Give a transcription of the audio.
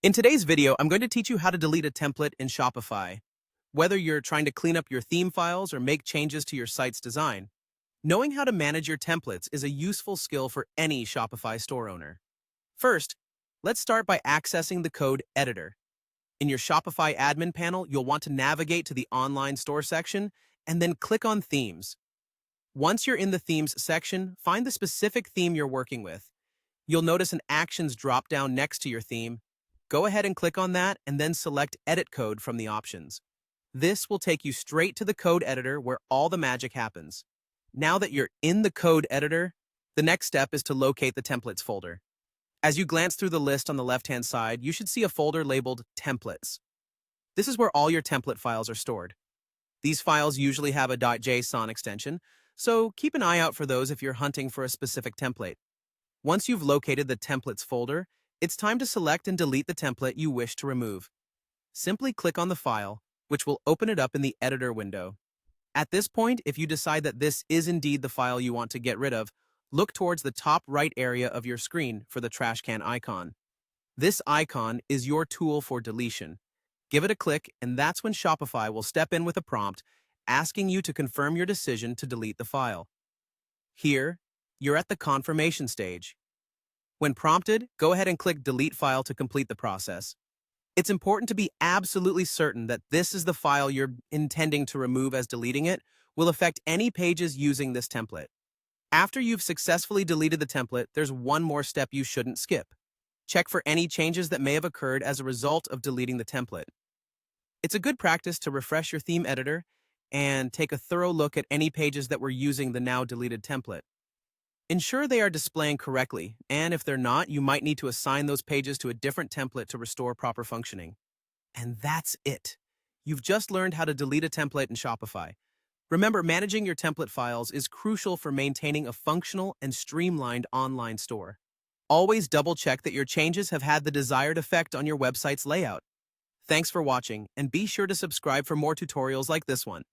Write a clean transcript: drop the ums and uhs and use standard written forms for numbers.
In today's video, I'm going to teach you how to delete a template in Shopify. Whether you're trying to clean up your theme files or make changes to your site's design, knowing how to manage your templates is a useful skill for any Shopify store owner. First, let's start by accessing the code editor. In your Shopify admin panel, you'll want to navigate to the online store section and then click on Themes. Once you're in the Themes section, find the specific theme you're working with. You'll notice an Actions drop-down next to your theme. Go ahead and click on that and then select Edit Code from the options. This will take you straight to the code editor where all the magic happens. Now that you're in the code editor, the next step is to locate the templates folder. As you glance through the list on the left-hand side, you should see a folder labeled Templates. This is where all your template files are stored. These files usually have a .json extension, so keep an eye out for those if you're hunting for a specific template. Once you've located the Templates folder, it's time to select and delete the template you wish to remove. Simply click on the file, which will open it up in the editor window. At this point, if you decide that this is indeed the file you want to get rid of, look towards the top right area of your screen for the trash can icon. This icon is your tool for deletion. Give it a click, and that's when Shopify will step in with a prompt asking you to confirm your decision to delete the file. Here, you're at the confirmation stage. When prompted, go ahead and click Delete File to complete the process. It's important to be absolutely certain that this is the file you're intending to remove, as deleting it will affect any pages using this template. After you've successfully deleted the template, there's one more step you shouldn't skip. Check for any changes that may have occurred as a result of deleting the template. It's a good practice to refresh your theme editor and take a thorough look at any pages that were using the now deleted template. Ensure they are displaying correctly, and if they're not, you might need to assign those pages to a different template to restore proper functioning. And that's it. You've just learned how to delete a template in Shopify. Remember, managing your template files is crucial for maintaining a functional and streamlined online store. Always double-check that your changes have had the desired effect on your website's layout. Thanks for watching, and be sure to subscribe for more tutorials like this one.